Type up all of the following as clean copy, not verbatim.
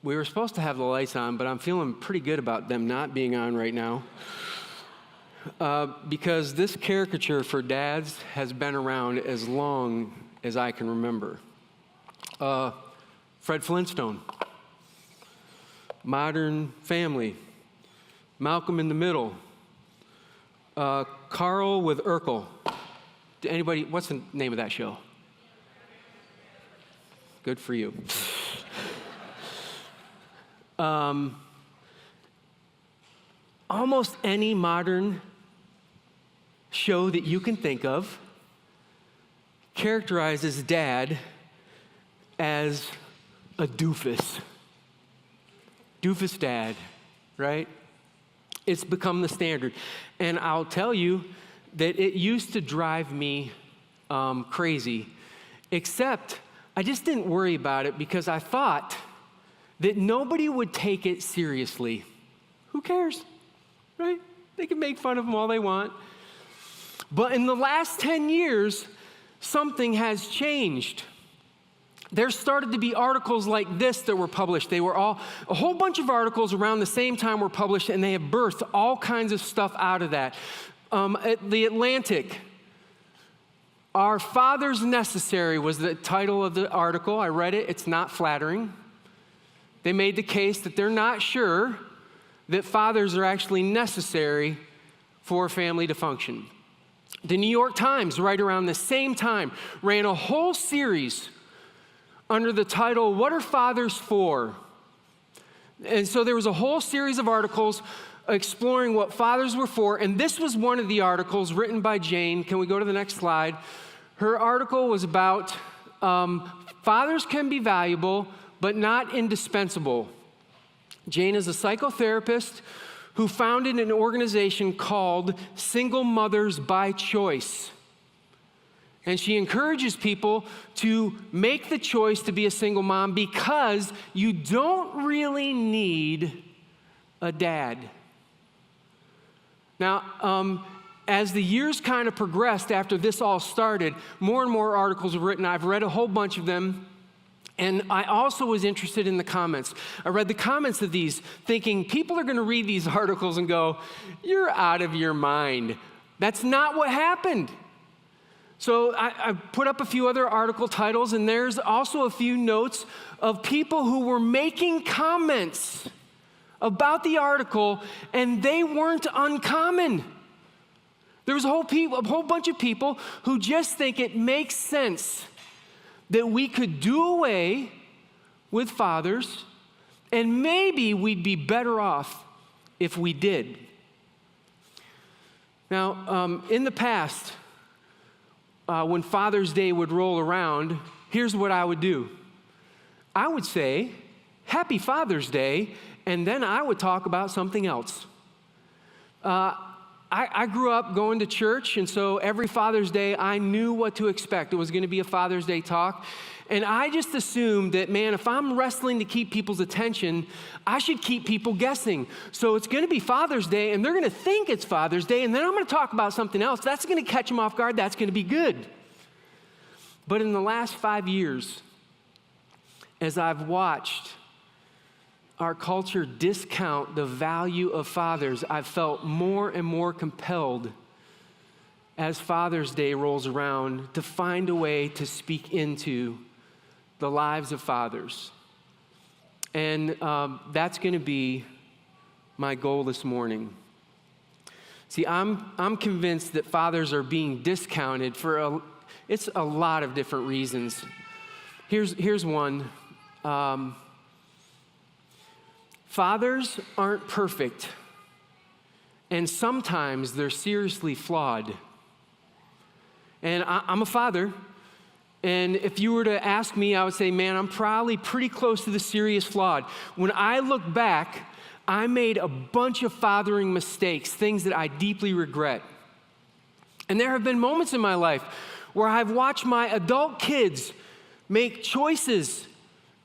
We were supposed to have the lights on, but I'm feeling pretty good about them not being on right now. Because this caricature for dads has been around as long as I can remember. Fred Flintstone, Modern Family, Malcolm in the Middle, Carl with Urkel. Anybody, what's the name of that show? Good for you. Almost any modern show that you can think of characterizes dad as a doofus. Doofus dad, right? It's become the standard. And I'll tell you that it used to drive me crazy, except I just didn't worry about it because I thought that nobody would take it seriously. Who cares, right? They can make fun of them all they want. But in the last 10 years, something has changed. There started to be articles like this that were published. They were a whole bunch of articles around the same time were published, and they have birthed all kinds of stuff out of that. At The Atlantic, "Are Fathers Necessary" was the title of the article. I read it. It's not flattering. They made the case that they're not sure that fathers are actually necessary for a family to function. The New York Times, right around the same time, ran a whole series under the title, "What Are Fathers For?" And so there was a whole series of articles exploring what fathers were for, and this was one of the articles written by Jane. Can we go to the next slide? Her article was about fathers can be valuable, but not indispensable. Jane is a psychotherapist who founded an organization called Single Mothers by Choice. And she encourages people to make the choice to be a single mom because you don't really need a dad. Now, as the years kind of progressed after this all started, more and more articles were written. I've read a whole bunch of them. And I also was interested in the comments. I read the comments of these thinking people are going to read these articles and go, "You're out of your mind." That's not what happened. So I put up a few other article titles, and there's also a few notes of people who were making comments about the article, and they weren't uncommon. There was a whole bunch of people who just think it makes sense that we could do away with fathers, and maybe we'd be better off if we did. Now, in the past, when Father's Day would roll around, here's what I would do. I would say, "Happy Father's Day," and then I would talk about something else. I grew up going to church, and so every Father's Day, I knew what to expect. It was going to be a Father's Day talk. And I just assumed that, man, if I'm wrestling to keep people's attention, I should keep people guessing. So it's going to be Father's Day, and they're going to think it's Father's Day, and then I'm going to talk about something else. That's going to catch them off guard. That's going to be good. But in the last 5 years, as I've watched our culture discount the value of fathers, I've felt more and more compelled as Father's Day rolls around to find a way to speak into the lives of fathers. And that's going to be my goal this morning. See, I'm convinced that fathers are being discounted for it's a lot of different reasons. Here's one. Fathers aren't perfect, and sometimes they're seriously flawed. And I'm a father, and if you were to ask me, I would say, man, I'm probably pretty close to the serious flawed. When I look back, I made a bunch of fathering mistakes, things that I deeply regret. And there have been moments in my life where I've watched my adult kids make choices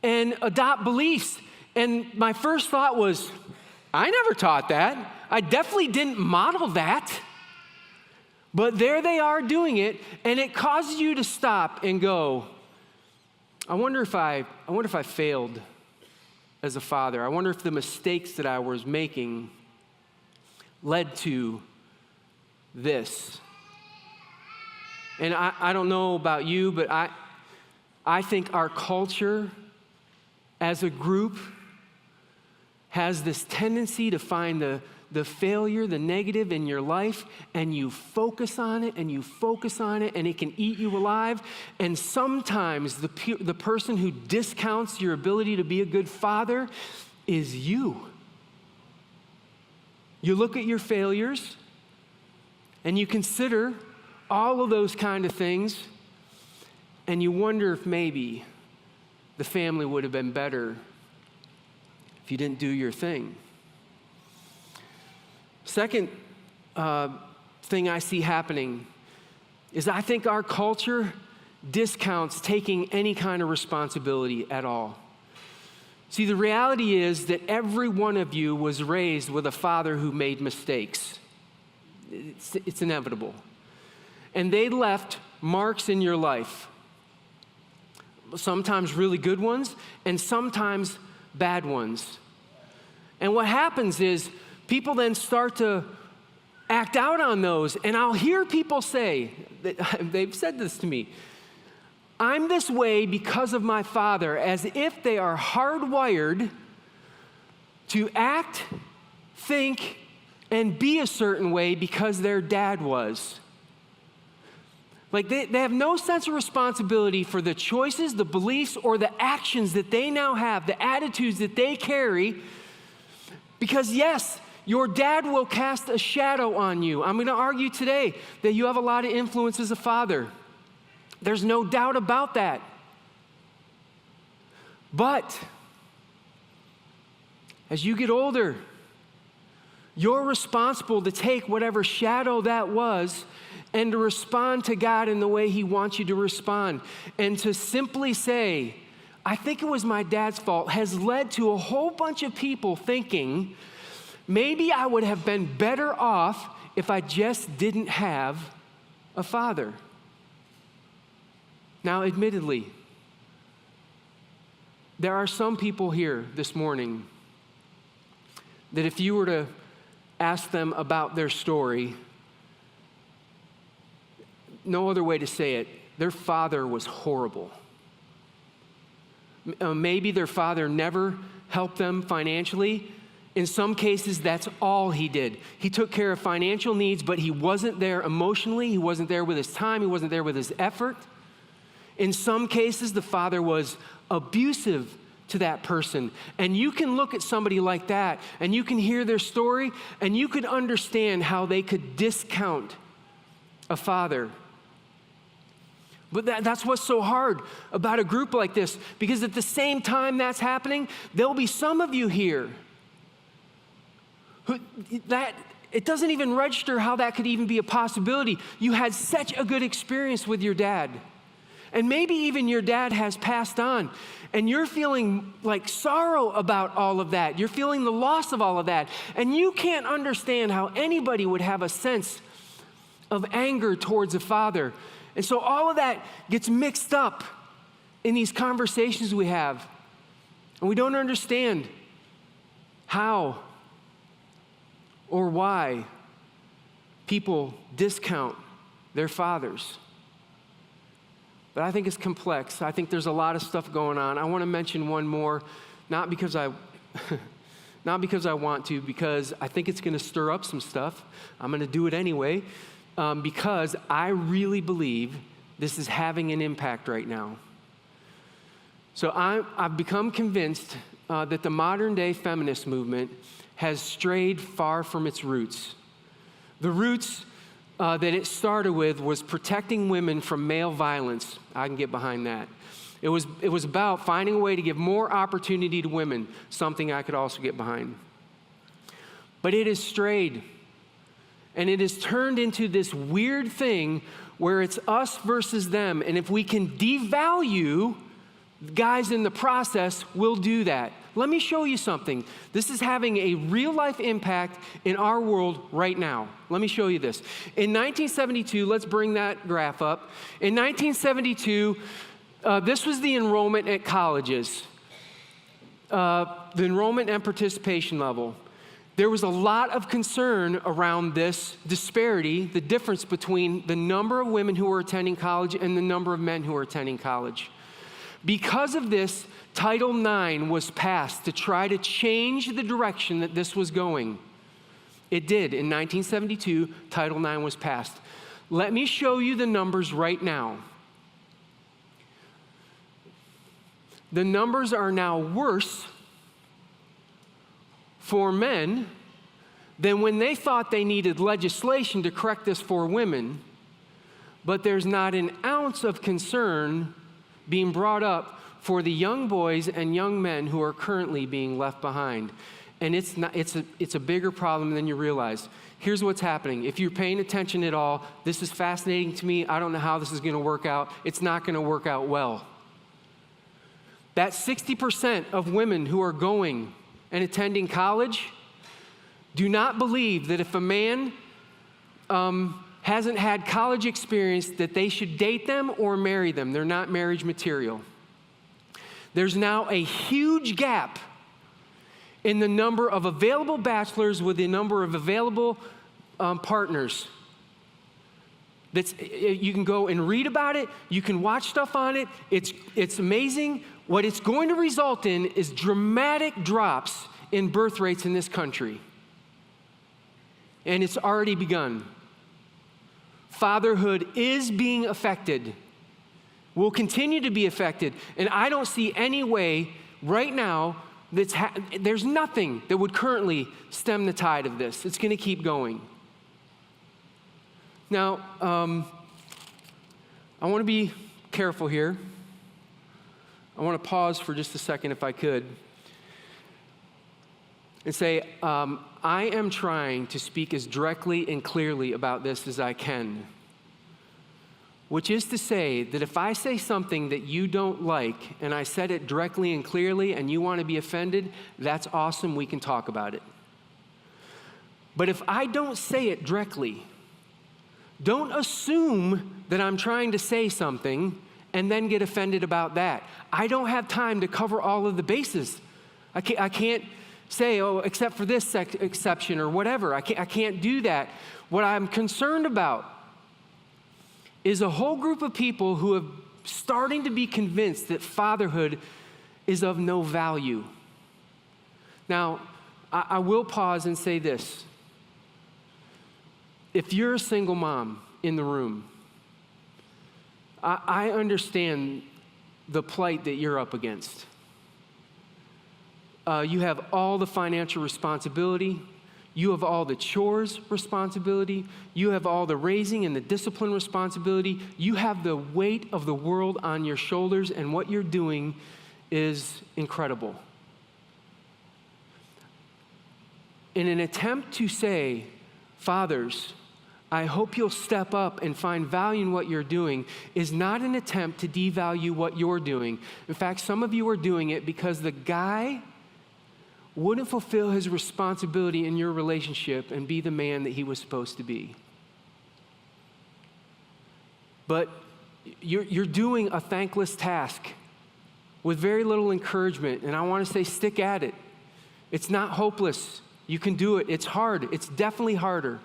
and adopt beliefs. And my first thought was, I never taught that. I definitely didn't model that. But there they are doing it, and it causes you to stop and go, I wonder if I failed as a father. I wonder if the mistakes that I was making led to this. And I don't know about you, but I think our culture as a group has this tendency to find the failure, the negative in your life, and you focus on it, and you focus on it, and it can eat you alive. And sometimes the person who discounts your ability to be a good father is you. You look at your failures, and you consider all of those kind of things, and you wonder if maybe the family would have been better if you didn't do your thing. Second thing I see happening is I think our culture discounts taking any kind of responsibility at all. See, the reality is that every one of you was raised with a father who made mistakes. It's inevitable. And they left marks in your life. Sometimes really good ones, and sometimes bad ones. And what happens is people then start to act out on those. And I'll hear people say, they've said this to me, I'm this way because of my father, as if they are hardwired to act, think, and be a certain way because their dad was. Like they have no sense of responsibility for the choices, the beliefs, or the actions that they now have, the attitudes that they carry. Because yes, your dad will cast a shadow on you. I'm going to argue today that you have a lot of influence as a father. There's no doubt about that. But as you get older, you're responsible to take whatever shadow that was and to respond to God in the way He wants you to respond. And to simply say, I think it was my dad's fault, has led to a whole bunch of people thinking, maybe I would have been better off if I just didn't have a father. Now, admittedly, there are some people here this morning that if you were to ask them about their story, no other way to say it, their father was horrible. Maybe their father never helped them financially. In some cases, that's all he did. He took care of financial needs, but he wasn't there emotionally. He wasn't there with his time. He wasn't there with his effort. In some cases, the father was abusive to that person. And you can look at somebody like that, and you can hear their story, and you could understand how they could discount a father. But that's what's so hard about a group like this, because at the same time that's happening, there'll be some of you here who it doesn't even register how that could even be a possibility. You had such a good experience with your dad. And maybe even your dad has passed on, and you're feeling like sorrow about all of that. You're feeling the loss of all of that. And you can't understand how anybody would have a sense of anger towards a father. And so all of that gets mixed up in these conversations we have. And we don't understand how or why people discount their fathers. But I think it's complex. I think there's a lot of stuff going on. I want to mention one more, not because I want to, because I think it's going to stir up some stuff. I'm going to do it anyway, because I really believe this is having an impact right now. So I've become convinced that the modern day feminist movement has strayed far from its roots. The roots that it started with was protecting women from male violence. I can get behind that. It was about finding a way to give more opportunity to women, something I could also get behind. But it has strayed, and it has turned into this weird thing where it's us versus them. And if we can devalue guys in the process, we'll do that. Let me show you something. This is having a real life impact in our world right now. Let me show you this. In 1972, let's bring that graph up. In 1972, this was the enrollment at colleges. the enrollment and participation level. There was a lot of concern around this disparity, the difference between the number of women who were attending college and the number of men who were attending college. Because of this, Title IX was passed to try to change the direction that this was going. It did. In 1972, Title IX was passed. Let me show you the numbers right now. The numbers are now worse for men than when they thought they needed legislation to correct this for women, but there's not an ounce of concern being brought up for the young boys and young men who are currently being left behind. And it's a bigger problem than you realize. Here's what's happening. If you're paying attention at all, this is fascinating to me. I don't know how this is going to work out. It's not going to work out well. That 60% of women who are going and attending college do not believe that if a man hasn't had college experience that they should date them or marry them. They're not marriage material. There's now a huge gap in the number of available bachelors with the number of available partners. You can go and read about it. You can watch stuff on it. It's amazing. What it's going to result in is dramatic drops in birth rates in this country. And it's already begun. Fatherhood is being affected, will continue to be affected. And I don't see any way right now there's nothing that would currently stem the tide of this. It's going to keep going. Now, I want to be careful here. I want to pause for just a second if I could and say, I am trying to speak as directly and clearly about this as I can, which is to say that if I say something that you don't like and I said it directly and clearly and you want to be offended, that's awesome, we can talk about it. But if I don't say it directly, don't assume that I'm trying to say something and then get offended about that. I don't have time to cover all of the bases. I can't say, oh, except for this exception or whatever. I can't do that. What I'm concerned about is a whole group of people who are starting to be convinced that fatherhood is of no value. Now, I will pause and say this. If you're a single mom in the room, I understand the plight that you're up against. You have all the financial responsibility. You have all the chores responsibility. You have all the raising and the discipline responsibility. You have the weight of the world on your shoulders, and what you're doing is incredible. In an attempt to say, fathers, I hope you'll step up and find value in what you're doing, is not an attempt to devalue what you're doing. In fact, some of you are doing it because the guy wouldn't fulfill his responsibility in your relationship and be the man that he was supposed to be. But you're doing a thankless task with very little encouragement, and I want to say stick at it. It's not hopeless. You can do it. It's hard. It's definitely harder,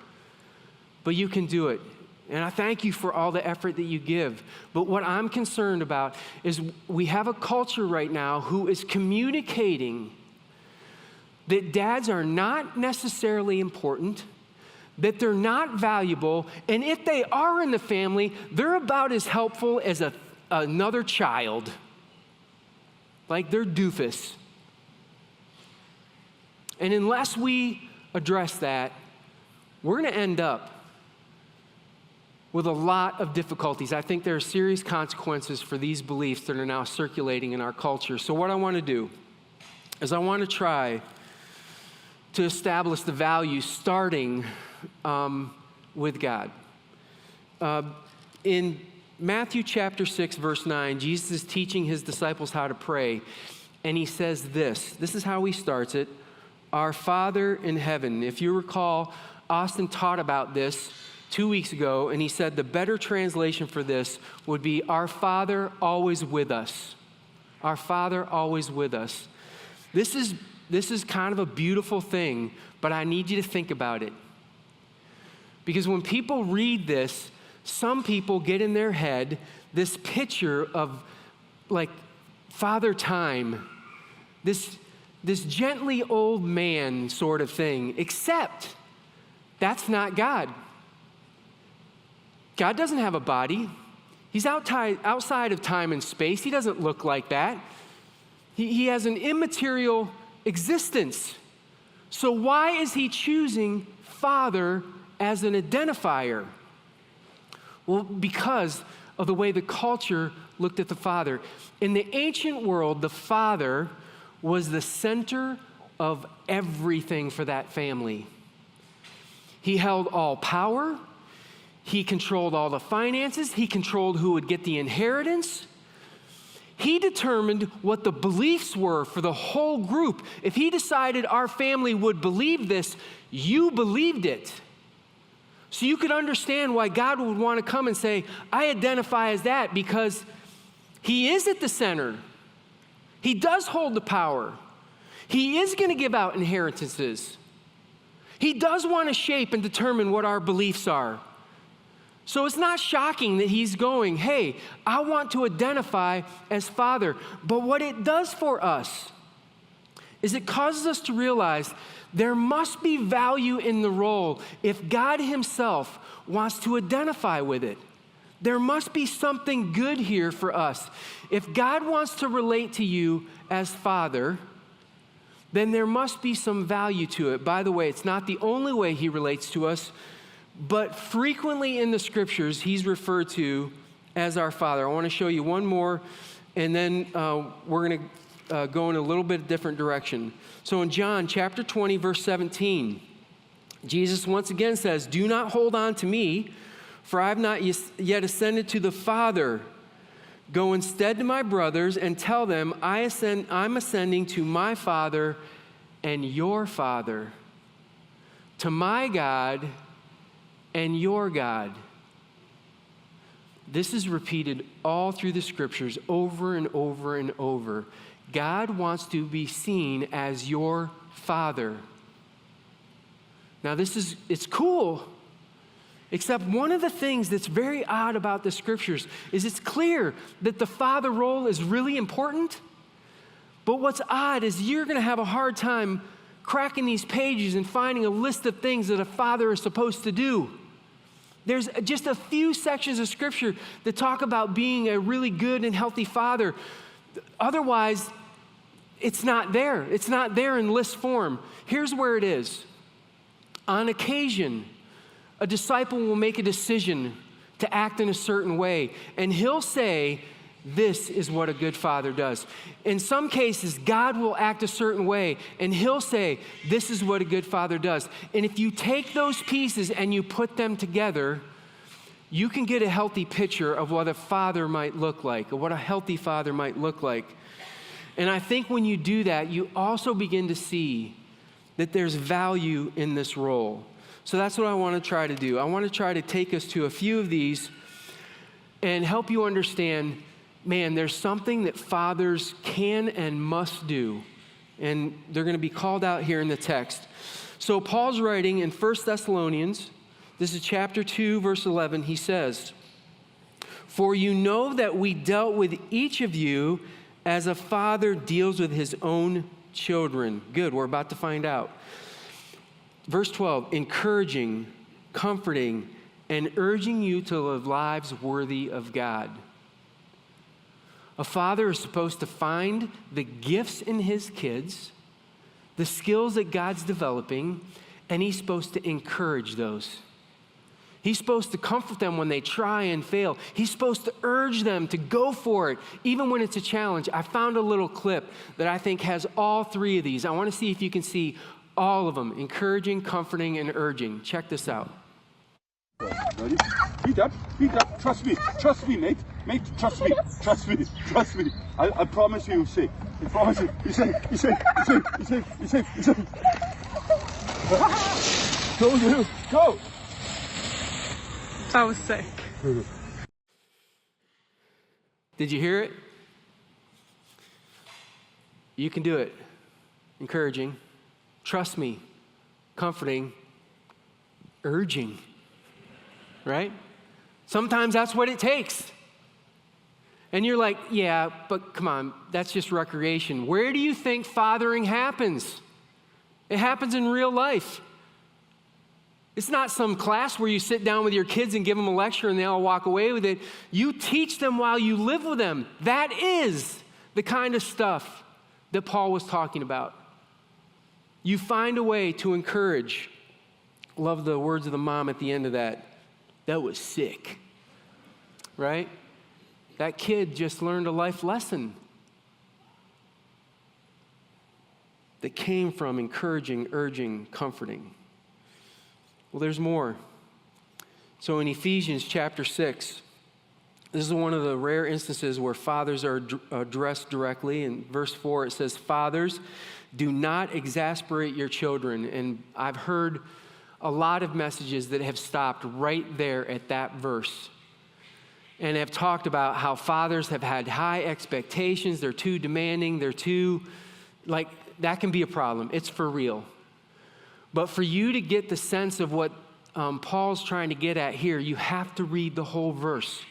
but you can do it. And I thank you for all the effort that you give. But what I'm concerned about is we have a culture right now who is communicating that dads are not necessarily important, that they're not valuable, and if they are in the family, they're about as helpful as another child. Like they're doofus. And unless we address that, we're going to end up with a lot of difficulties. I think there are serious consequences for these beliefs that are now circulating in our culture. So what I want to do is I want to try to establish the values starting with God. In Matthew chapter 6, verse 9, Jesus is teaching his disciples how to pray, and he says this. This is how he starts it. Our Father in heaven. If you recall, Austin taught about this 2 weeks ago, and he said the better translation for this would be, our Father always with us. Our Father always with us. This is kind of a beautiful thing, but I need you to think about it. Because when people read this, some people get in their head this picture of like Father Time, this gently old man sort of thing, except that's not God. God doesn't have a body. He's outside of time and space. He doesn't look like that. He has an immaterial existence. So why is he choosing Father as an identifier? Well, because of the way the culture looked at the Father. In the ancient world, the Father was the center of everything for that family. He held all power. He controlled all the finances. He controlled who would get the inheritance. He determined what the beliefs were for the whole group. If he decided our family would believe this, you believed it. So you could understand why God would want to come and say, I identify as that, because he is at the center. He does hold the power. He is going to give out inheritances. He does want to shape and determine what our beliefs are. So it's not shocking that he's going, hey, I want to identify as Father. But what it does for us is it causes us to realize there must be value in the role if God himself wants to identify with it. There must be something good here for us. If God wants to relate to you as Father, then there must be some value to it. By the way, it's not the only way he relates to us, but frequently in the scriptures, he's referred to as our Father. I want to show you one more, and then we're going to go in a little bit different direction. So in John chapter 20, verse 17, Jesus once again says, do not hold on to me, for I have not yet ascended to the Father. Go instead to my brothers and tell them I'm ascending to my Father and your Father, to my God and your God. This is repeated all through the scriptures over and over and over. God wants to be seen as your Father. Now it's cool, except one of the things that's very odd about the scriptures is it's clear that the Father role is really important, but what's odd is you're going to have a hard time cracking these pages and finding a list of things that a father is supposed to do. There's just a few sections of scripture that talk about being a really good and healthy father. Otherwise, it's not there. It's not there in list form. Here's where it is. On occasion, a disciple will make a decision to act in a certain way, and he'll say, this is what a good father does. In some cases, God will act a certain way, and he'll say, this is what a good father does. And if you take those pieces and you put them together, you can get a healthy picture of what a father might look like, or what a healthy father might look like. And I think when you do that, you also begin to see that there's value in this role. So that's what I want to try to do. I want to try to take us to a few of these and help you understand, man, there's something that fathers can and must do. And they're going to be called out here in the text. So Paul's writing in 1 Thessalonians, this is chapter 2, verse 11, he says, for you know that we dealt with each of you as a father deals with his own children. Good, we're about to find out. Verse 12, encouraging, comforting, and urging you to live lives worthy of God. A father is supposed to find the gifts in his kids, the skills that God's developing, and he's supposed to encourage those. He's supposed to comfort them when they try and fail. He's supposed to urge them to go for it, even when it's a challenge. I found a little clip that I think has all three of these. I want to see if you can see all of them: encouraging, comforting, and urging. Check this out. Ready? Beat up, trust me, mate, trust me, I promise you, safe, I promise you, you're safe. Go, dude, go! That was sick. Did you hear it? You can do it. encouraging, trust me, comforting, urging, right? Sometimes that's what it takes. And you're like, yeah, but come on, that's just recreation. Where do you think fathering happens? It happens in real life. It's not some class where you sit down with your kids and give them a lecture and they all walk away with it. You teach them while you live with them. That is the kind of stuff that Paul was talking about. You find a way to encourage. Love the words of the mom at the end of that. That was sick, right? That kid just learned a life lesson that came from encouraging, urging, comforting. Well, there's more. So in Ephesians chapter 6, this is one of the rare instances where fathers are addressed directly. In verse 4, it says, "Fathers, do not exasperate your children." And I've heard a lot of messages that have stopped right there at that verse and have talked about how fathers have had high expectations. They're too demanding. They're too, that can be a problem. It's for real. But for you to get the sense of what Paul's trying to get at here, you have to read the whole verse.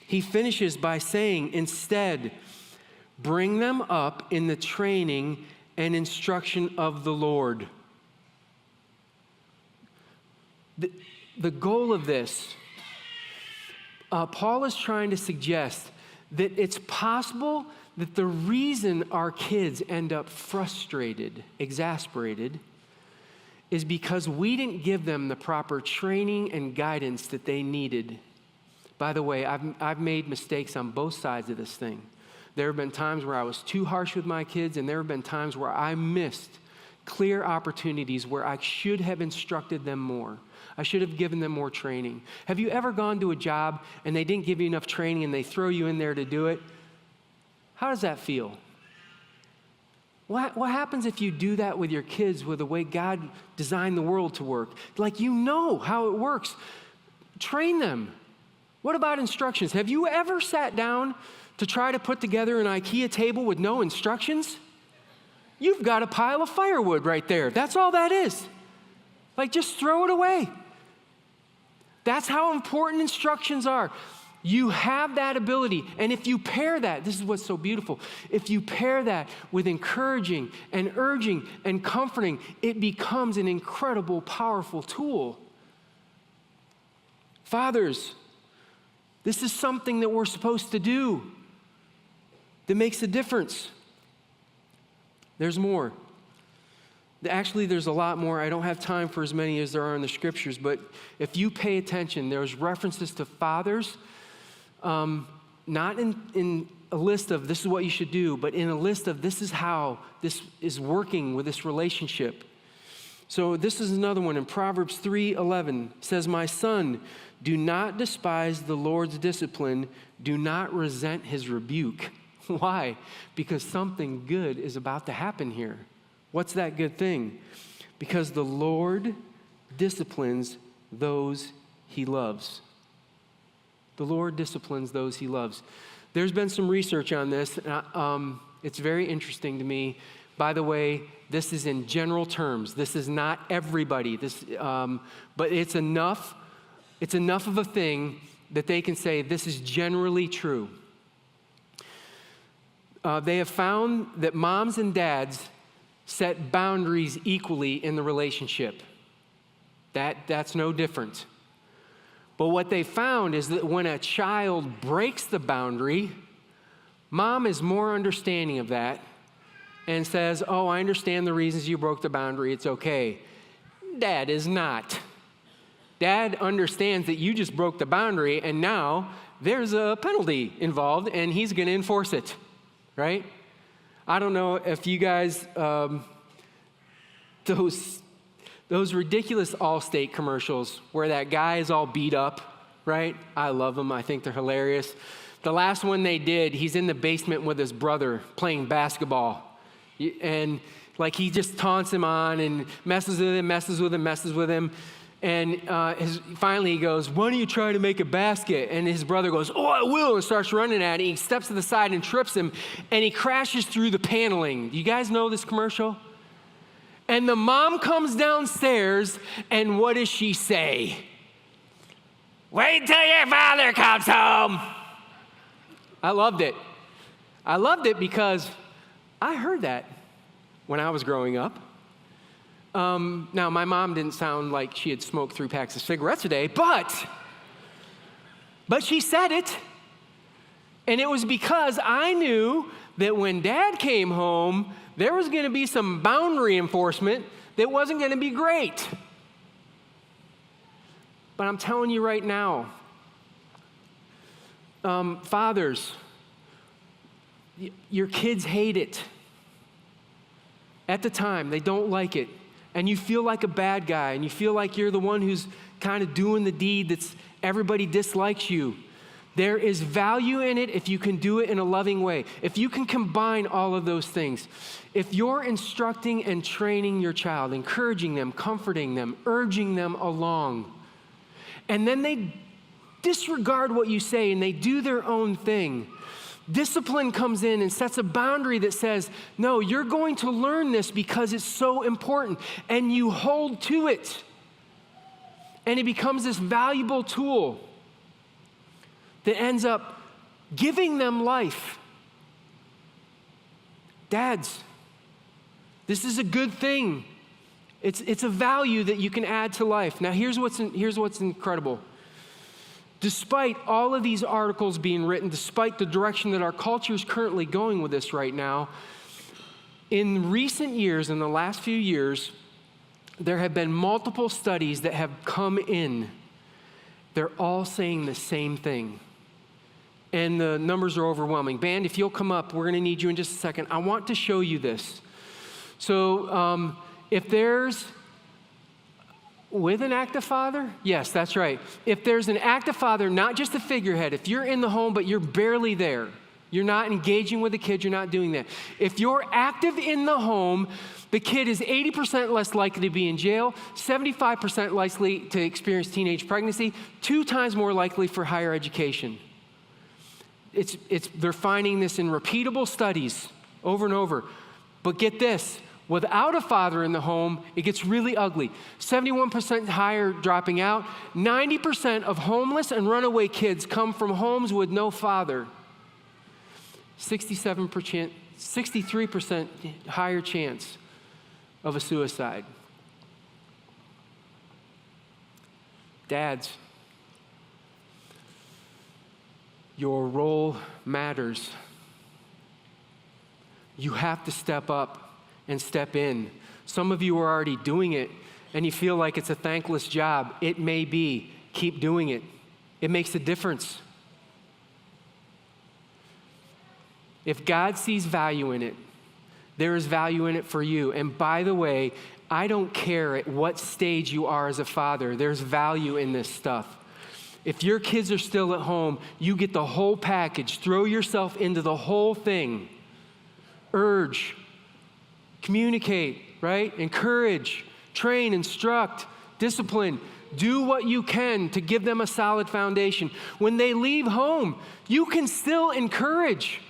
He finishes by saying, instead, bring them up in the training and instruction of the Lord. The goal of this, Paul is trying to suggest that it's possible that the reason our kids end up frustrated, exasperated, is because we didn't give them the proper training and guidance that they needed. By the way, I've made mistakes on both sides of this thing. There have been times where I was too harsh with my kids, and there have been times where I missed clear opportunities where I should have instructed them more. I should have given them more training. Have you ever gone to a job and they didn't give you enough training and they throw you in there to do it? How does that feel? What happens if you do that with your kids with the way God designed the world to work? Like, you know how it works. Train them. What about instructions? Have you ever sat down to try to put together an IKEA table with no instructions? You've got a pile of firewood right there. That's all that is. Just throw it away. That's how important instructions are. You have that ability. And if you pair that, this is what's so beautiful. If you pair that with encouraging and urging and comforting, it becomes an incredible, powerful tool. Fathers, this is something that we're supposed to do that makes a difference. There's more. Actually, there's a lot more. I don't have time for as many as there are in the scriptures, but if you pay attention, there's references to fathers, not in a list of this is what you should do, but in a list of this is how this is working with this relationship. So this is another one in Proverbs 3:11 says, "My son, do not despise the Lord's discipline. Do not resent his rebuke." Why? Because something good is about to happen here. What's that good thing? Because the Lord disciplines those he loves. The Lord disciplines those he loves. There's been some research on this. It's very interesting to me. By the way, this is in general terms. This is not everybody. But it's enough of a thing that they can say this is generally true. They have found that moms and dads set boundaries equally in the relationship. That's no different. But what they found is that when a child breaks the boundary, mom is more understanding of that and says, "Oh, I understand the reasons you broke the boundary. It's okay." Dad is not. Dad understands that you just broke the boundary and now there's a penalty involved and he's going to enforce it, right? I don't know if you guys, those ridiculous Allstate commercials where that guy is all beat up, right? I love them. I think they're hilarious. The last one they did, he's in the basement with his brother playing basketball. And he just taunts him on and messes with him. And finally he goes, "Why don't you try to make a basket?" And his brother goes, "Oh, I will," and starts running at it. He steps to the side and trips him, and he crashes through the paneling. You guys know this commercial? And the mom comes downstairs, and what does she say? Wait till your father comes home. I loved it. I loved it because I heard that when I was growing up. Now, my mom didn't sound like she had smoked 3 packs of cigarettes a day, but she said it. And it was because I knew that when Dad came home, there was going to be some boundary enforcement that wasn't going to be great. But I'm telling you right now, fathers, your kids hate it. At the time, they don't like it. And you feel like a bad guy, and you feel like you're the one who's kind of doing the deed that's everybody dislikes you. There is value in it if you can do it in a loving way. If you can combine all of those things. If you're instructing and training your child, encouraging them, comforting them, urging them along, and then they disregard what you say and they do their own thing, discipline comes in and sets a boundary that says, no, you're going to learn this because it's so important, and you hold to it. And it becomes this valuable tool that ends up giving them life. Dads, this is a good thing. It's a value that you can add to life. Now, here's what's incredible. Despite all of these articles being written, despite the direction that our culture is currently going with this right now, in recent years, in the last few years, there have been multiple studies that have come in. They're all saying the same thing. And the numbers are overwhelming. Band, if you'll come up, we're going to need you in just a second. I want to show you this. So if there's, with an active father? Yes, that's right. If there's an active father, not just a figurehead, if you're in the home but you're barely there, you're not engaging with the kid, you're not doing that. If you're active in the home, the kid is 80% less likely to be in jail, 75% likely to experience teenage pregnancy, 2 times more likely for higher education. They're finding this in repeatable studies over and over. But get this, without a father in the home, it gets really ugly. 71% higher dropping out. 90% of homeless and runaway kids come from homes with no father. 63% higher chance of a suicide. Dads, your role matters. You have to step up and step in. Some of you are already doing it, and you feel like it's a thankless job. It may be. Keep doing it. It makes a difference. If God sees value in it, there is value in it for you. And by the way, I don't care at what stage you are as a father, there's value in this stuff. If your kids are still at home, you get the whole package. Throw yourself into the whole thing. Urge, communicate, right? Encourage, train, instruct, discipline. Do what you can to give them a solid foundation. When they leave home, you can still encourage.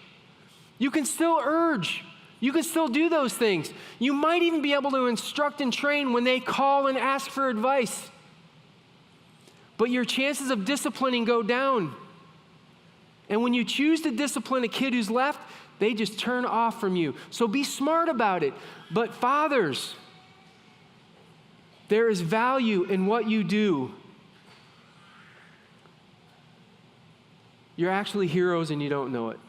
You can still urge. You can still do those things. You might even be able to instruct and train when they call and ask for advice. But your chances of disciplining go down. And when you choose to discipline a kid who's left, they just turn off from you. So be smart about it. But fathers, there is value in what you do. You're actually heroes and you don't know it.